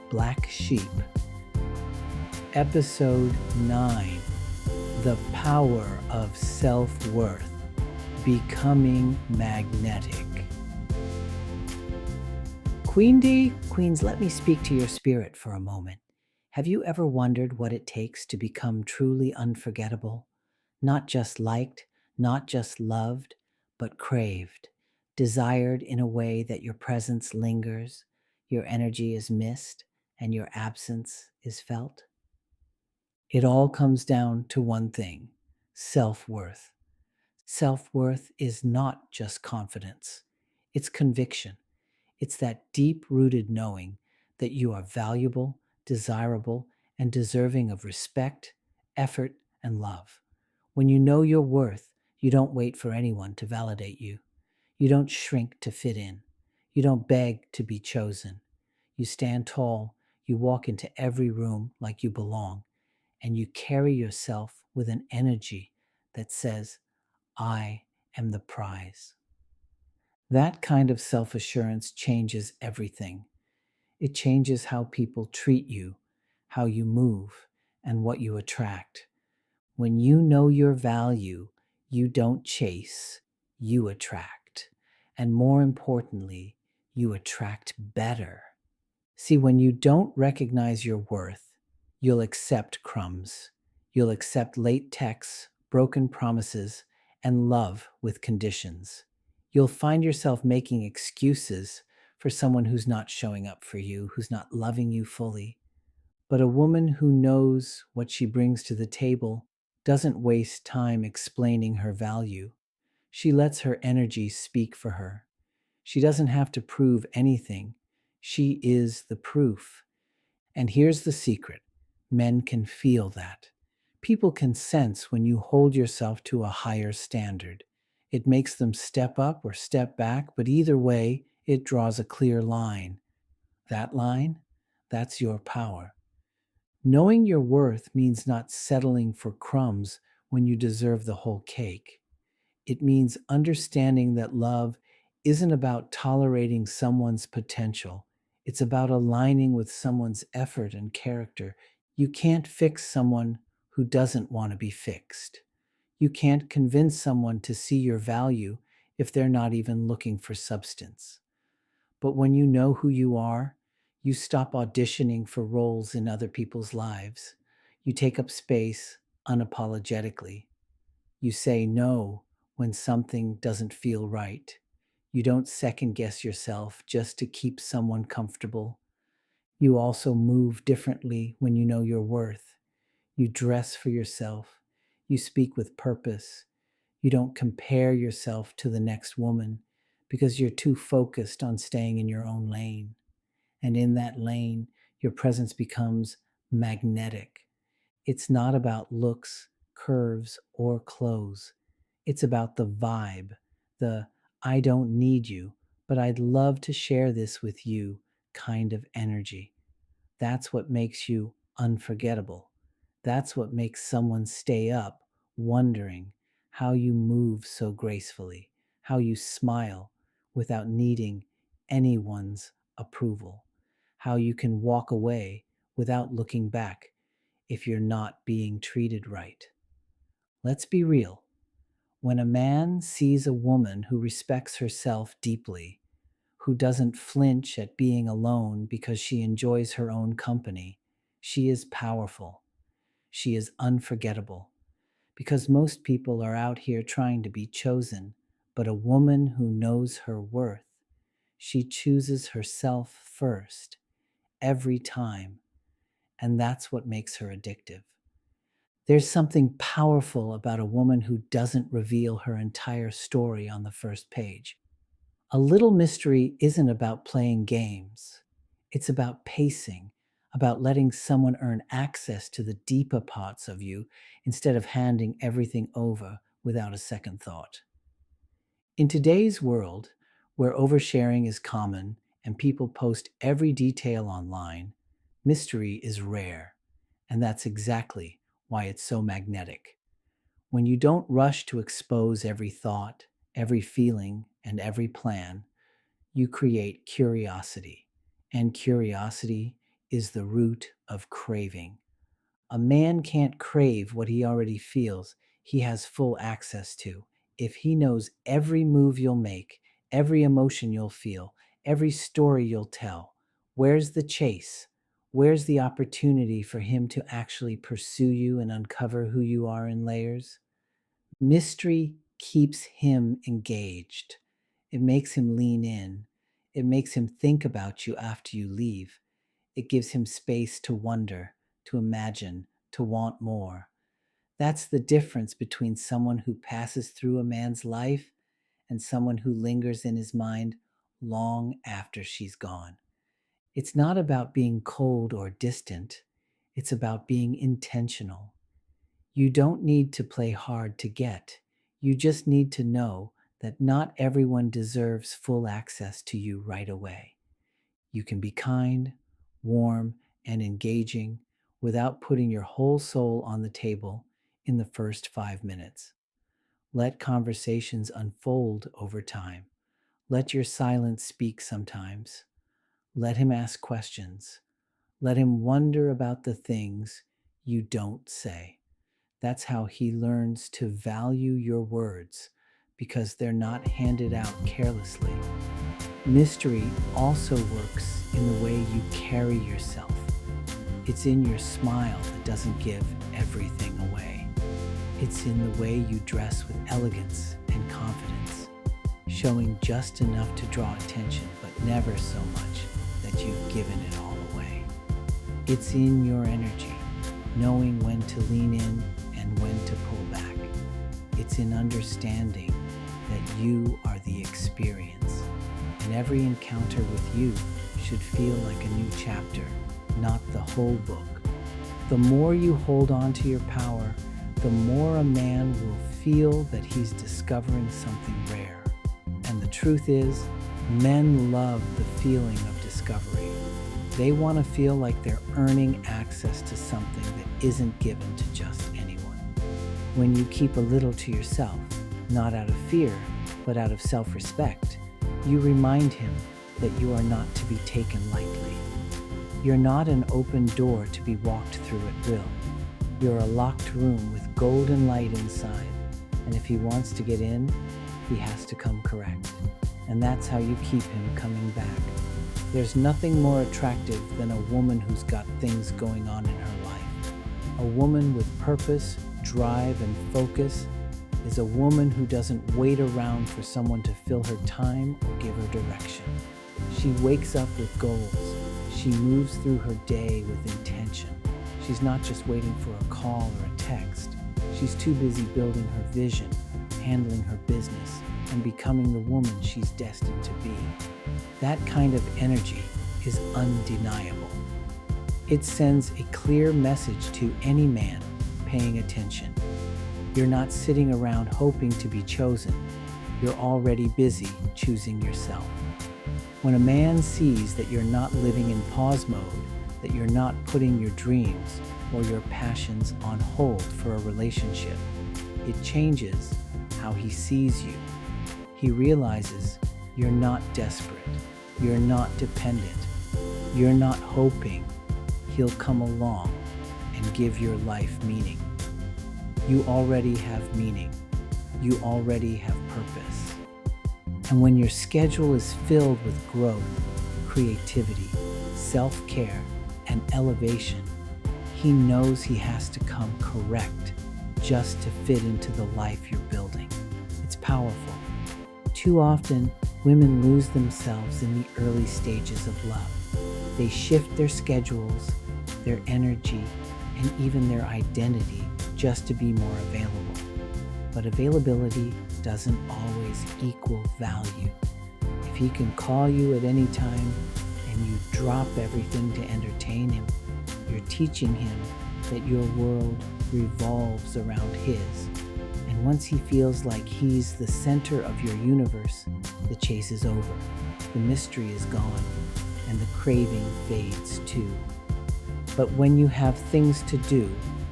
Black Sheep, Episode 9: The Power of Self-Worth, Becoming Magnetic. Queens, let me speak to your spirit for a moment. Have you ever wondered what it takes to become truly unforgettable? Not just liked, not just loved, but craved, desired in a way that your presence lingers, your energy is missed, and your absence is felt? It all comes down to one thing: self worth. Self worth is not just confidence, it's conviction. It's that deep rooted knowing that you are valuable, desirable, and deserving of respect, effort, and love. When you know your worth, you don't wait for anyone to validate you. You don't shrink to fit in. You don't beg to be chosen. You stand tall, you walk into every room like you belong, and you carry yourself with an energy that says, I am the prize. That kind of self assurance changes everything. It changes how people treat you, how you move, and what you attract. When you know your value, you don't chase, you attract. And more importantly, you attract better. See, when you don't recognize your worth, you'll accept crumbs. You'll accept late texts, broken promises, and love with conditions. You'll find yourself making excuses for someone who's not showing up for you, who's not loving you fully. But a woman who knows what she brings to the table doesn't waste time explaining her value. She lets her energy speak for her. She doesn't have to prove anything. She is the proof. And here's the secret: men can feel that. People can sense when you hold yourself to a higher standard. It makes them step up or step back, but either way, it draws a clear line. That line, that's your power. Knowing your worth means not settling for crumbs when you deserve the whole cake. It means understanding that love isn't about tolerating someone's potential. It's about aligning with someone's effort and character. You can't fix someone who doesn't want to be fixed. You can't convince someone to see your value if they're not even looking for substance. But when you know who you are, you stop auditioning for roles in other people's lives. You take up space unapologetically. You say no when something doesn't feel right. You don't second guess yourself just to keep someone comfortable. You also move differently when you know your worth. You dress for yourself. You speak with purpose. You don't compare yourself to the next woman because you're too focused on staying in your own lane. And in that lane, your presence becomes magnetic. It's not about looks, curves, or clothes. It's about the vibe, the I don't need you, but I'd love to share this with you kind of energy. That's what makes you unforgettable. That's what makes someone stay up wondering how you move so gracefully, how you smile without needing anyone's approval, how you can walk away without looking back if you're not being treated right. Let's be real. When a man sees a woman who respects herself deeply, who doesn't flinch at being alone because she enjoys her own company, she is powerful. She is unforgettable. Because most people are out here trying to be chosen, but a woman who knows her worth, she chooses herself first, every time, and that's what makes her addictive. There's something powerful about a woman who doesn't reveal her entire story on the first page. A Little Mystery isn't about playing games. It's about pacing, about letting someone earn access to the deeper parts of you instead of handing everything over without a second thought. In today's world, where oversharing is common and people post every detail online, mystery is rare. And that's exactly why it's so magnetic. When you don't rush to expose every thought, every feeling, and every plan, you create curiosity. And curiosity is the root of craving. A man can't crave what he already feels he has full access to. If he knows every move you'll make, every emotion you'll feel, every story you'll tell, where's the chase? Where's the opportunity for him to actually pursue you and uncover who you are in layers? Mystery keeps him engaged. It makes him lean in. It makes him think about you after you leave. It gives him space to wonder, to imagine, to want more. That's the difference between someone who passes through a man's life and someone who lingers in his mind long after she's gone. It's not about being cold or distant, it's about being intentional. You don't need to play hard to get. You just need to know that not everyone deserves full access to you right away. You can be kind, warm, and engaging without putting your whole soul on the table in the first 5 minutes. Let conversations unfold over time. Let your silence speak sometimes. Let him ask questions. Let him wonder about the things you don't say. That's how he learns to value your words because they're not handed out carelessly. Mystery also works in the way you carry yourself. It's in your smile that doesn't give everything away. It's in the way you dress with elegance and confidence, showing just enough to draw attention, but never so much that you've given it all away. It's in your energy, knowing when to lean in and when to pull back. It's in understanding that you are the experience, and every encounter with you should feel like a new chapter, not the whole book. The more you hold on to your power, the more a man will feel that he's discovering something rare. And the truth is, men love the feeling of discovery. They want to feel like they're earning access to something that isn't given to just anyone. When you keep a little to yourself, not out of fear, but out of self-respect, you remind him that you are not to be taken lightly. You're not an open door to be walked through at will. You're a locked room with golden light inside, and if he wants to get in, he has to come correct. And that's how you keep him coming back. There's nothing more attractive than a woman who's got things going on in her life. A woman with purpose, drive, and focus is a woman who doesn't wait around for someone to fill her time or give her direction. She wakes up with goals. She moves through her day with intention. She's not just waiting for a call or a text. She's too busy building her vision, handling her business, and becoming the woman she's destined to be. That kind of energy is undeniable. It sends a clear message to any man paying attention. You're not sitting around hoping to be chosen. You're already busy choosing yourself. When a man sees that you're not living in pause mode, that you're not putting your dreams or your passions on hold for a relationship, it changes how he sees you. He realizes you're not desperate, you're not dependent, you're not hoping he'll come along and give your life meaning. You already have meaning. You already have purpose. And when your schedule is filled with growth, creativity, self-care, and elevation, he knows he has to come correct just to fit into the life you're building. It's powerful. Too often, women lose themselves in the early stages of love. They shift their schedules, their energy, and even their identity just to be more available. But availability doesn't always equal value. If he can call you at any time and you drop everything to entertain him, you're teaching him that your world revolves around his. And once he feels like he's the center of your universe, the chase is over. The mystery is gone, and the craving fades too. But when you have things to do,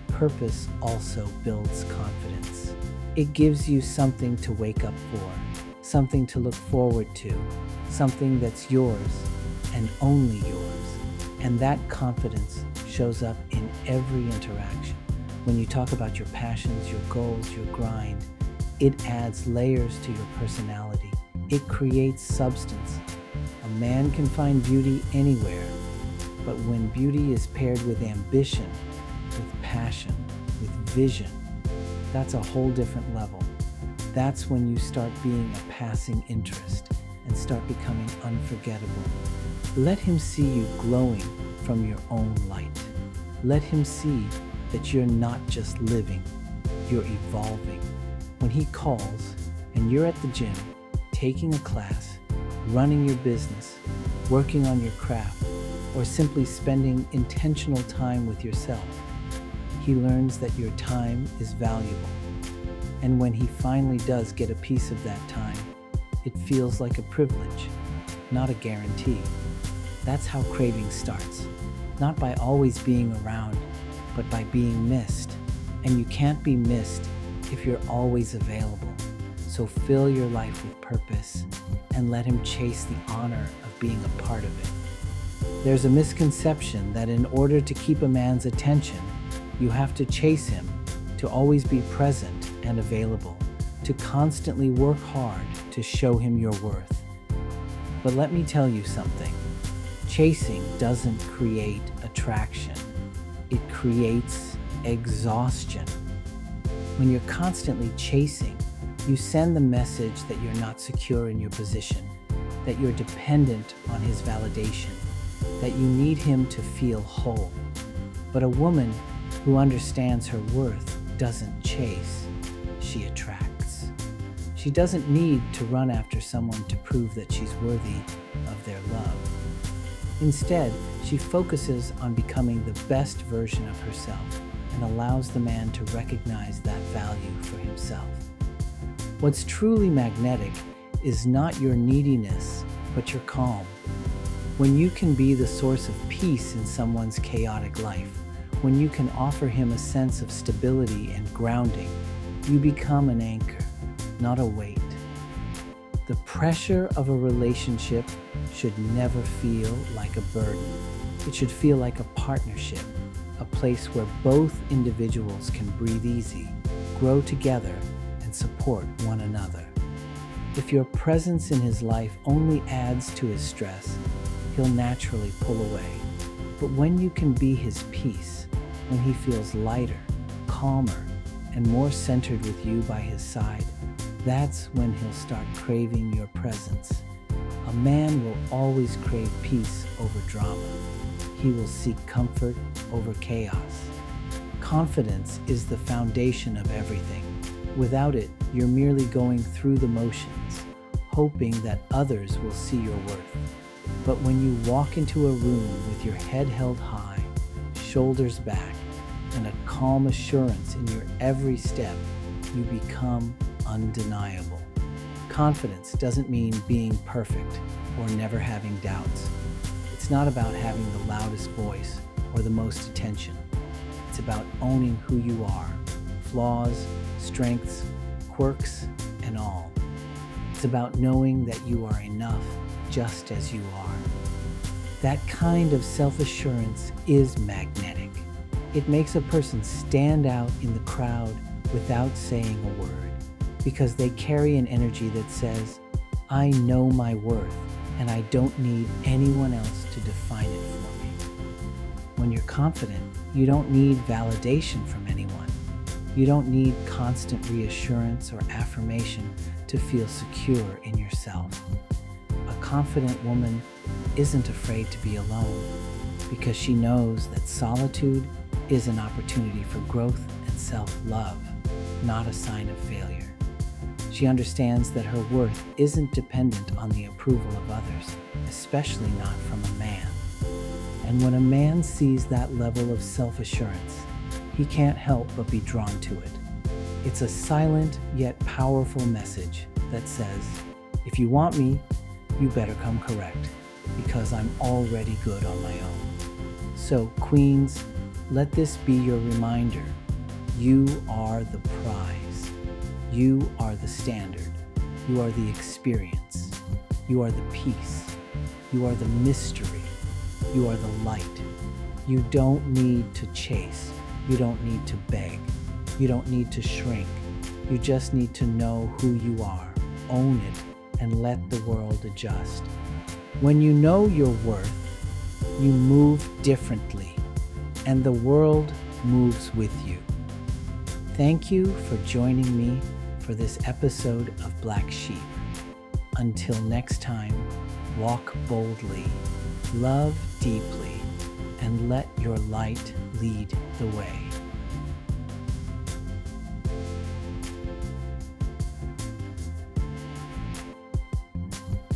purpose also builds confidence. It gives you something to wake up for, something to look forward to, something that's yours and only yours. And that confidence shows up in every interaction. When you talk about your passions, your goals, your grind, it adds layers to your personality. It creates substance. A man can find beauty anywhere, but when beauty is paired with ambition, with passion, with vision, that's a whole different level. That's when you start being a passing interest and start becoming unforgettable. Let him see you glowing from your own light. Let him see that you're not just living, you're evolving. When he calls and you're at the gym, taking a class, running your business, working on your craft, or simply spending intentional time with yourself, he learns that your time is valuable. And when he finally does get a piece of that time, it feels like a privilege, not a guarantee. That's how craving starts. Not by always being around, but by being missed. And you can't be missed if you're always available. So fill your life with purpose and let him chase the honor of being a part of it. There's a misconception that in order to keep a man's attention, you have to chase him, to always be present and available, to constantly work hard to show him your worth. But let me tell you something. Chasing doesn't create attraction. It creates exhaustion. When you're constantly chasing, you send the message that you're not secure in your position, that you're dependent on his validation, that you need him to feel whole. But a woman who understands her worth doesn't chase, she attracts. She doesn't need to run after someone to prove that she's worthy of their love. Instead, she focuses on becoming the best version of herself and allows the man to recognize that value for himself. What's truly magnetic is not your neediness, but your calm. When you can be the source of peace in someone's chaotic life, when you can offer him a sense of stability and grounding, you become an anchor, not a weight. The pressure of a relationship should never feel like a burden. It should feel like a partnership, a place where both individuals can breathe easy, grow together, and support one another. If your presence in his life only adds to his stress, he'll naturally pull away. But when you can be his peace, when he feels lighter, calmer, and more centered with you by his side, that's when he'll start craving your presence. A man will always crave peace over drama. He will seek comfort over chaos. Confidence is the foundation of everything. Without it, you're merely going through the motions, hoping that others will see your worth. But when you walk into a room with your head held high, shoulders back, and a calm assurance in your every step, you become undeniable. Confidence doesn't mean being perfect or never having doubts. It's not about having the loudest voice or the most attention. It's about owning who you are, flaws, strengths, quirks, and all. It's about knowing that you are enough just as you are. That kind of self-assurance is magnetic. It makes a person stand out in the crowd without saying a word, because they carry an energy that says, I know my worth, and I don't need anyone else to define it for me. When you're confident, you don't need validation from anyone. You don't need constant reassurance or affirmation to feel secure in yourself. A confident woman isn't afraid to be alone because she knows that solitude is an opportunity for growth and self-love, not a sign of failure. She understands that her worth isn't dependent on the approval of others, especially not from a man. And when a man sees that level of self-assurance, he can't help but be drawn to it. It's a silent yet powerful message that says, if you want me, you better come correct, because I'm already good on my own. So, queens, let this be your reminder. You are the prize. You are the standard. You are the experience. You are the peace. You are the mystery. You are the light. You don't need to chase. You don't need to beg. You don't need to shrink. You just need to know who you are, own it, and let the world adjust. When you know your worth, you move differently, and the world moves with you. Thank you for joining me for this episode of Black Sheep. Until next time, walk boldly, love deeply, and let your light lead the way.